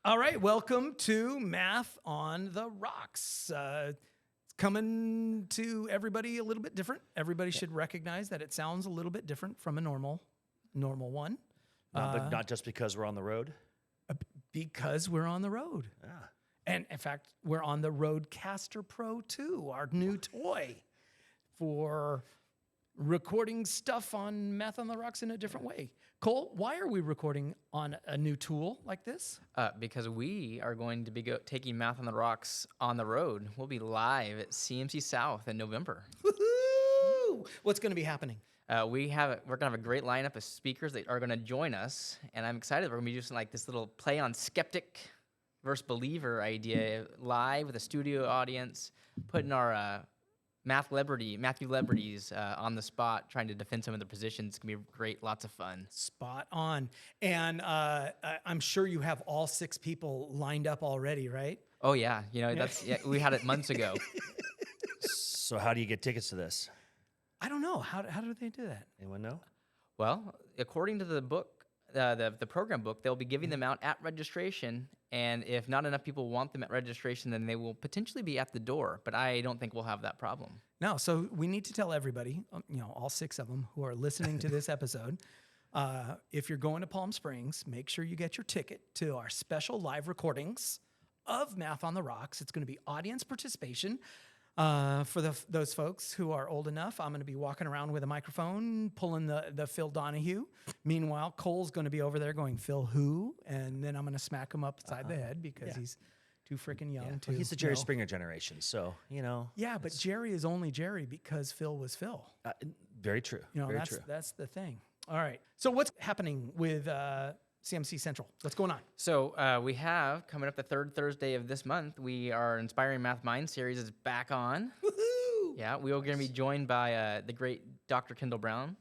All right, welcome to Math on the Rocks. It's coming to everybody a little bit different. Everybody should recognize that it sounds a little bit different from a normal one. Not just because we're on the road. Because we're on the road. Yeah. And in fact, we're on the Rodecaster Pro 2, our new toy for recording stuff on Math on the Rocks in a different way. Cole, why are we recording on a new tool like this? Because we are going to be taking Math on the Rocks on the road. We'll be live at CMC South in November. Woohoo! What's going to be happening? We're going to have a great lineup of speakers that are going to join us, and I'm excited. We're going to be doing like this little play on skeptic versus believer idea live with a studio audience, putting our Matthew celebrities on the spot, trying to defend some of their positions. It's going to be great, lots of fun. Spot on. And I'm sure you have all 6 people lined up already, right? Oh yeah, we had it months ago. So how do you get tickets to this? I don't know. How do they do that? Anyone know? Well, according to the book, the program book, they'll be giving them out at registration, and if not enough people want them at registration, then they will potentially be at the door, but I don't think we'll have that problem. No, so we need to tell everybody, all 6 of them who are listening to this episode, if you're going to Palm Springs, make sure you get your ticket to our special live recordings of Math on the Rocks. It's going to be audience participation. For those folks who are old enough, I'm going to be walking around with a microphone, pulling the Phil Donahue. Meanwhile, Cole's going to be over there going, Phil who? And then I'm going to smack him upside the head because he's too freaking young to. Well, he's the Jerry Springer generation, so, Yeah, but Jerry is only Jerry because Phil was Phil. Very true. Very true. That's the thing. All right. So what's happening with CMC Central? What's going on? So we have, coming up the 3rd Thursday of this month, our Inspiring Math Mind series is back on. Woohoo! Yeah, we are going to be joined by the great Dr. Kendall Brown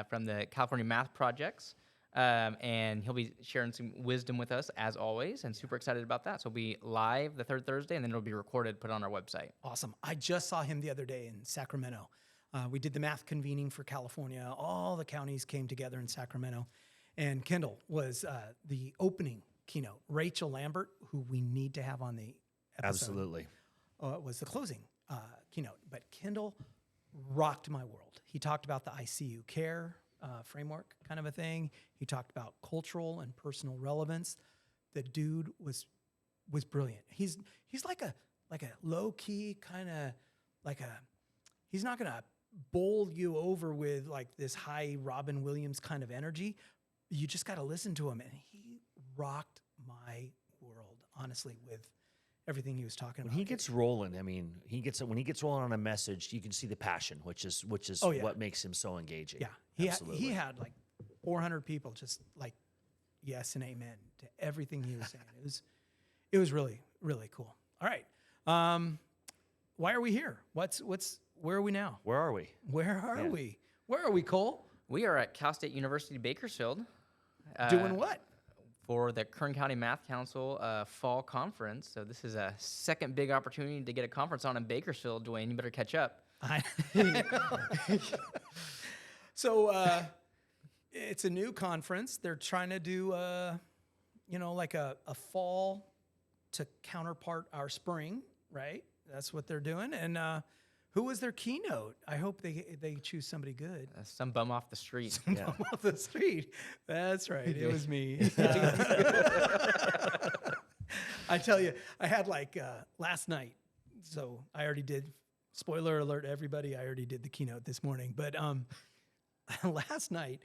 from the California Math Projects. And he'll be sharing some wisdom with us, as always, and super excited about that. So it'll be live the 3rd Thursday, and then it'll be recorded, put on our website. Awesome. I just saw him the other day in Sacramento. We did the math convening for California. All the counties came together in Sacramento. And Kendall was the opening keynote. Rachel Lambert, who we need to have on the episode. Absolutely. Was the closing keynote. But Kendall rocked my world. He talked about the ICU care framework kind of a thing. He talked about cultural and personal relevance. The dude was brilliant. He's like a low key kind of he's not gonna bowl you over with like this high Robin Williams kind of energy. You just got to listen to him, and he rocked my world, honestly, with everything he was talking about. When he gets rolling, when he gets rolling on a message, you can see the passion, which is what makes him so engaging. Yeah, he had like 400 people just like yes and amen to everything he was saying. It was really, really cool. All right, why are we here? Where are we now? Where are we? Where are we, Cole? We are at Cal State University Bakersfield. Doing what? For the Kern County Math Council Fall Conference. So this is a second big opportunity to get a conference on in Bakersfield, Duane. You better catch up. So it's a new conference. They're trying to do, like a fall to counterpart our spring, right? That's what they're doing. And who was their keynote? I hope they choose somebody good. Some bum off the street. Bum off the street. That's right. It was me. I tell you, I had last night. So I already did. Spoiler alert, everybody! I already did the keynote this morning. But last night,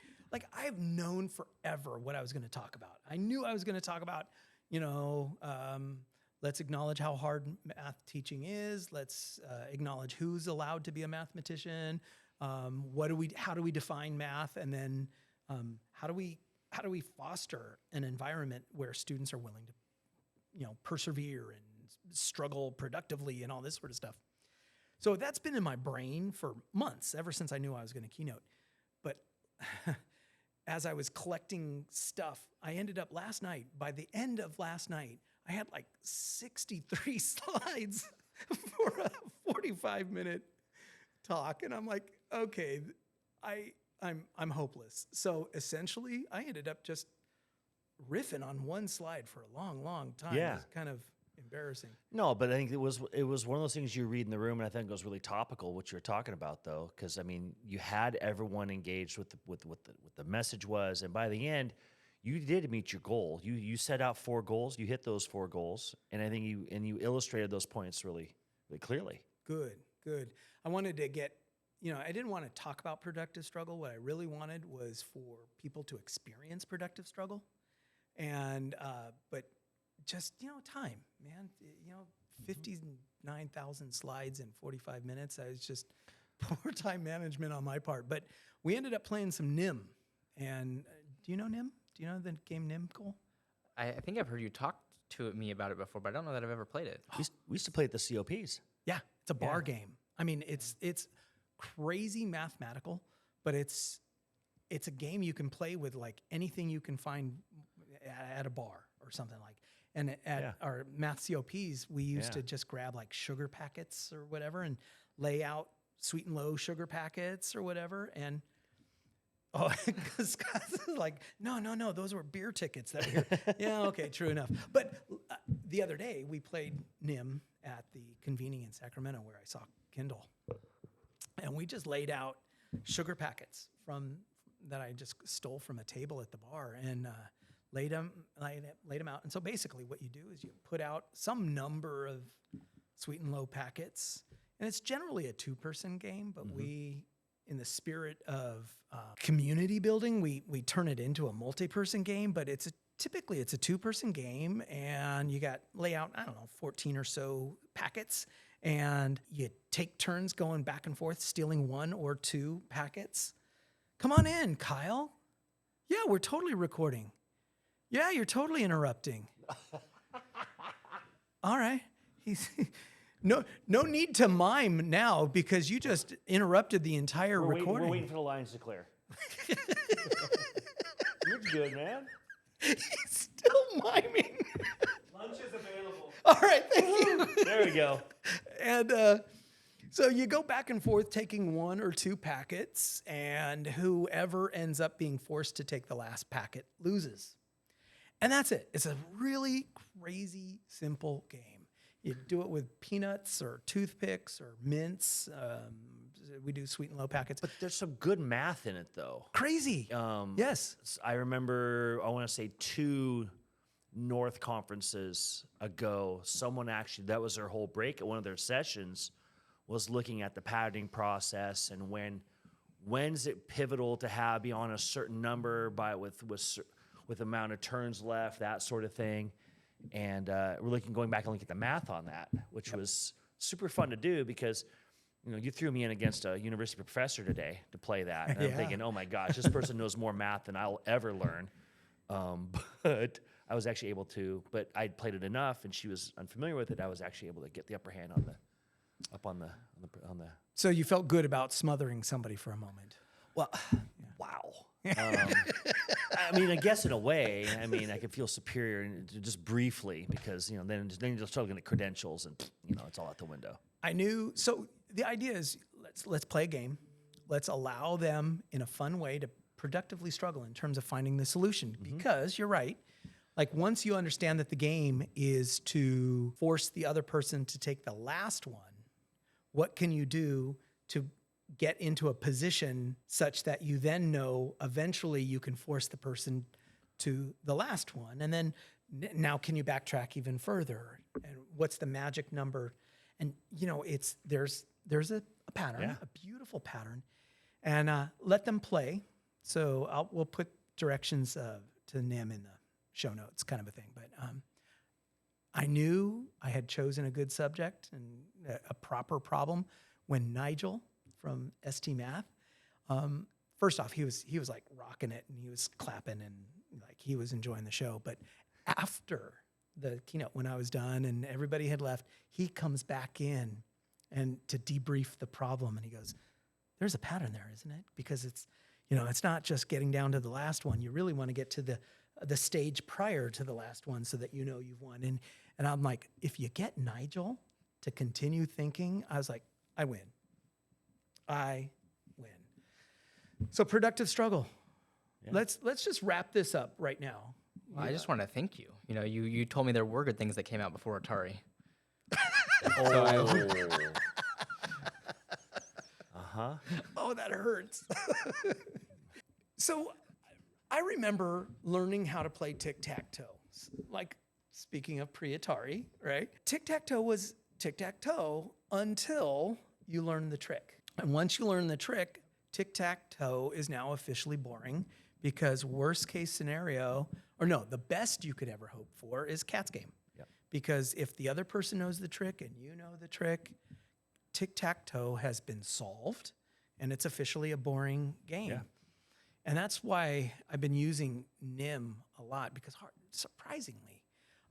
I've known forever what I was going to talk about. I knew I was going to talk about, let's acknowledge how hard math teaching is. Let's acknowledge who's allowed to be a mathematician. How do we define math? And then how do we foster an environment where students are willing to, persevere and struggle productively and all this sort of stuff. So that's been in my brain for months, ever since I knew I was going to keynote. But as I was collecting stuff, I ended up by the end of last night, I had 63 slides for a 45-minute talk, and I'm like, okay, I'm hopeless. So essentially, I ended up just riffing on one slide for a long, long time. Yeah. It's kind of embarrassing. No, but I think it was one of those things you read in the room, and I think it was really topical what you were talking about, though, because I mean, you had everyone engaged with what the message was, and by the end, you did meet your goal. You set out 4 goals, you hit those 4 goals, and I think you illustrated those points really, really clearly. Good. I wanted to get, I didn't want to talk about productive struggle. What I really wanted was for people to experience productive struggle, and but just time, man. 59,000 slides in 45 minutes. I was just poor time management on my part. But we ended up playing some NIM. And do you know NIM? Do you know the game NIM, Cole? I think I've heard you talk to me about it before, but I don't know that I've ever played it. We used to play at the COPs. Yeah, it's a bar game. I mean, it's crazy mathematical, but it's a game you can play with like anything you can find at a bar or something like. And at our math COPs, we used to just grab like sugar packets or whatever and lay out sweet and low sugar packets or whatever. And because like, no, those were beer tickets that were yeah, okay, true enough. But the other day we played NIM at the convening in Sacramento where I saw Kindle, and we just laid out sugar packets that I just stole from a table at the bar and laid them out. And so basically what you do is you put out some number of sweet and low packets, and it's generally a 2-person game, but we, in the spirit of community building, we turn it into a multi-person game, but typically it's a 2-person game, and you lay out, 14 or so packets, and you take turns going back and forth, stealing 1 or 2 packets. Come on in, Kyle. Yeah, we're totally recording. Yeah, you're totally interrupting. All right. No need to mime now because you just interrupted the entire recording. We're waiting for the lines to clear. You're good, man. He's still miming. Lunch is available. All right, thank you. There we go. And so you go back and forth taking 1 or 2 packets, and whoever ends up being forced to take the last packet loses. And that's it. It's a really crazy, simple game. You do it with peanuts or toothpicks or mints. We do sweet and low packets. But there's some good math in it, though. Crazy. Yes. I remember, I want to say 2 North conferences ago, someone actually, that was their whole break at one of their sessions, was looking at the patterning process and when's it pivotal to have beyond a certain number with amount of turns left, that sort of thing. And we're going back and looking at the math on that, which was super fun to do because, you threw me in against a university professor today to play that. And I'm thinking, oh my gosh, this person knows more math than I'll ever learn. But I was actually able to, but I'd played it enough and she was unfamiliar with it. I was actually able to get the upper hand on the. So you felt good about smothering somebody for a moment. Well, wow. I mean, I guess in a way, I could feel superior just briefly because, then you're still looking at credentials and, it's all out the window. I knew. So the idea is let's play a game. Let's allow them in a fun way to productively struggle in terms of finding the solution because you're right. Like once you understand that the game is to force the other person to take the last one, what can you do to get into a position such that you then know eventually you can force the person to the last one? And then now can you backtrack even further? And what's the magic number? And there's a pattern, a beautiful pattern, and let them play. So we'll put directions to NIM in the show notes, kind of a thing. But I knew I had chosen a good subject and a proper problem when Nigel from ST Math, first off, he was like rocking it and he was clapping and like he was enjoying the show. But after the keynote, when I was done and everybody had left, he comes back in and to debrief the problem and he goes, "There's a pattern there, isn't it? Because it's not just getting down to the last one. You really want to get to the stage prior to the last one so that you've won." And I'm like, if you get Nigel to continue thinking, I was like, I win. So productive struggle. Yeah. Let's just wrap this up right now. Well, I just want to thank you. You know, you told me there were good things that came out before Atari. Oh. Uh-huh. Oh, that hurts. So I remember learning how to play tic-tac-toe. Like, speaking of pre-Atari, right? Tic-tac-toe was tic-tac-toe until you learn the trick. And once you learn the trick, tic-tac-toe is now officially boring because worst case scenario, or no, the best you could ever hope for is cat's game. Yep. Because if the other person knows the trick and you know the trick, tic-tac-toe has been solved and it's officially a boring game. Yeah. And that's why I've been using NIM a lot because surprisingly,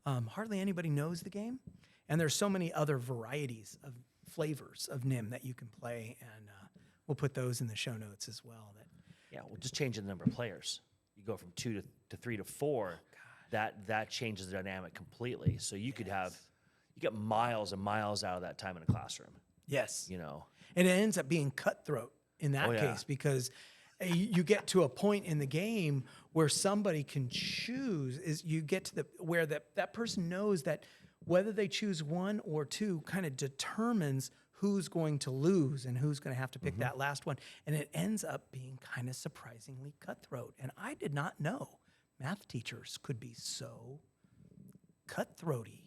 hardly anybody knows the game. And there's so many other varieties of flavors of NIM that you can play. And we'll put those in the show notes as well. Yeah, we'll just change the number of players. You go from 2 to 3 to 4. That changes the dynamic completely. So you could have, you get miles and miles out of that time in a classroom. Yes. You know. And it ends up being cutthroat in that case because you get to a point in the game where somebody can choose. Is you get to where that person knows that whether they choose 1 or 2 kind of determines who's going to lose and who's going to have to pick that last one. And it ends up being kind of surprisingly cutthroat. And I did not know math teachers could be so cutthroaty.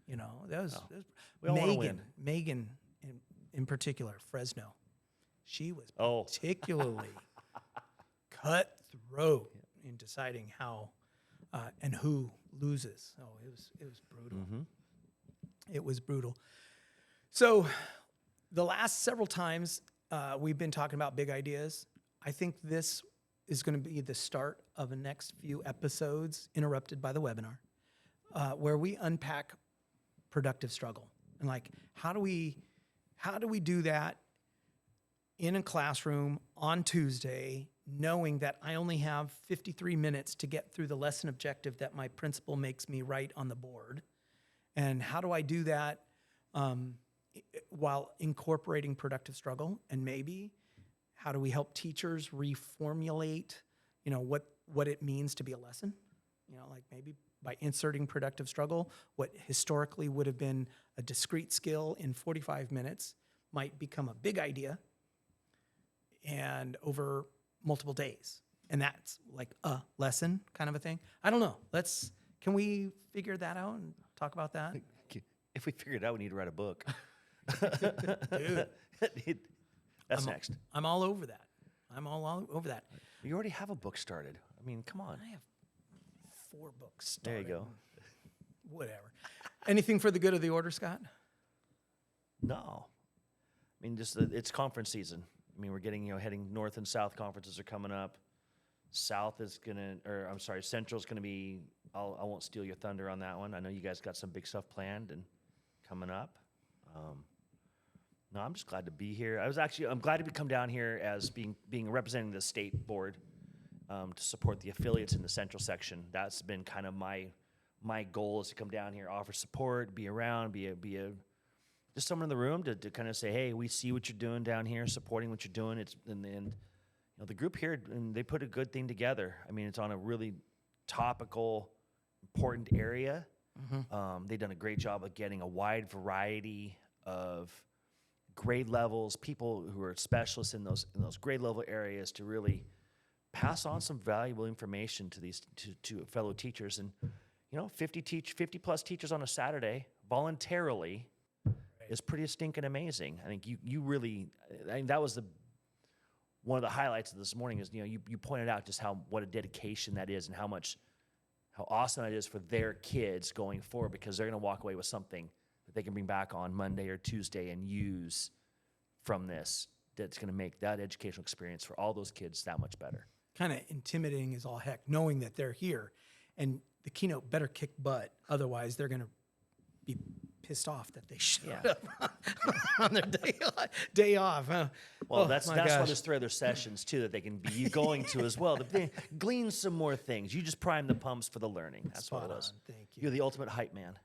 You know, that was we all wanna win. Megan in particular, Fresno. She was Oh. particularly cutthroat in deciding how and who loses. Oh, it was brutal. It was brutal. So the last several times we've been talking about big ideas. I think this is going to be the start of the next few episodes, interrupted by the webinar, where we unpack productive struggle and like how do we do that in a classroom on Tuesday, knowing that I only have 53 minutes to get through the lesson objective that my principal makes me write on the board. And how do I do that while incorporating productive struggle? And maybe how do we help teachers reformulate, you know, what it means to be a lesson? You know, like maybe by inserting productive struggle, what historically would have been a discrete skill in 45 minutes might become a big idea and over multiple days. And that's like a lesson kind of a thing. I don't know. Can we figure that out and talk about that? If we figure it out, we need to write a book. Dude, That's next. I'm all over that. I'm all over that. You already have a book started. I mean, come on. I have 4 books There started. you go. Whatever. Anything for the good of the order, Scott? No. I mean, just it's conference season. I mean, we're getting, heading north and south conferences are coming up. South is Central's gonna be, I won't steal your thunder on that one. I know you guys got some big stuff planned and coming up. No, I'm just glad to be here. I'm glad to come down here as being representing the state board to support the affiliates in the Central section. That's been kind of my goal, is to come down here, offer support, be around, be a just someone in the room to kind of say, hey, we see what you're doing down here, supporting what you're doing. And the group here, and they put a good thing together. I mean, it's on a really topical, important area. They've done a great job of getting a wide variety of grade levels, people who are specialists in those grade level areas to really pass on some valuable information to these to fellow teachers. And 50 plus teachers on a Saturday voluntarily is pretty stinking amazing. I think you really, that was one of the highlights of this morning is, you pointed out just what a dedication that is and how awesome that is for their kids going forward, because they're going to walk away with something that they can bring back on Monday or Tuesday and use from this, that's going to make that educational experience for all those kids that much better. Kind of intimidating as all heck, knowing that they're here and the keynote better kick butt. Otherwise, they're going to be pissed off that they showed up on their day off. Huh? Well, Oh, that's my why gosh. there's 3 other sessions too that they can be going to as well. To glean some more things. You just prime the pumps for the learning. That's Spot what it was. on. Thank you. You're the ultimate hype man.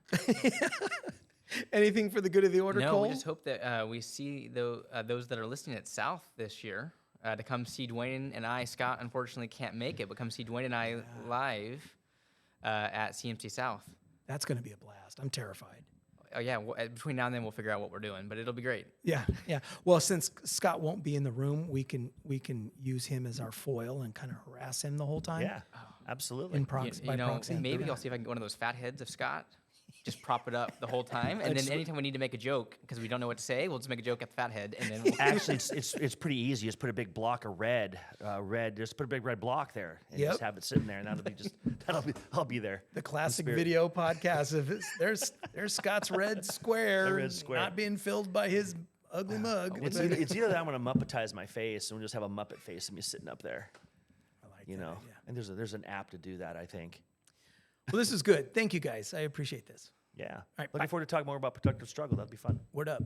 Anything for the good of the order, No, Cole? we just hope that we see those that are listening at South this year to come see Duane and I. Scott unfortunately can't make it, but come see Duane and I live at CMC South. That's going to be a blast. I'm terrified. Oh yeah, between now and then we'll figure out what we're doing, but it'll be great. Yeah, yeah. Well, since Scott won't be in the room, we can use him as our foil and kind of harass him the whole time. Yeah, absolutely. In proxy, by proxy. Maybe I'll see if I can get one of those fat heads of Scott. Just prop it up the whole time, and then anytime we need to make a joke because we don't know what to say, we'll just make a joke at the fat head, and then we'll Actually, it's pretty easy. Just put a big block of red. Just put a big red block there, and Yep. just have it sitting there, and I'll be there. The classic spirit. video podcast of there's Scott's red square, The red square. not being filled by his ugly mug. It's either that I'm gonna Muppetize my face and we'll just have a Muppet face of me sitting up there. I like You that know, idea. and there's an app to do that. I think. Well, this is good. Thank you guys. I appreciate this. Yeah. right, Looking bye. forward to talking more about productive struggle. That'd be fun. Word up.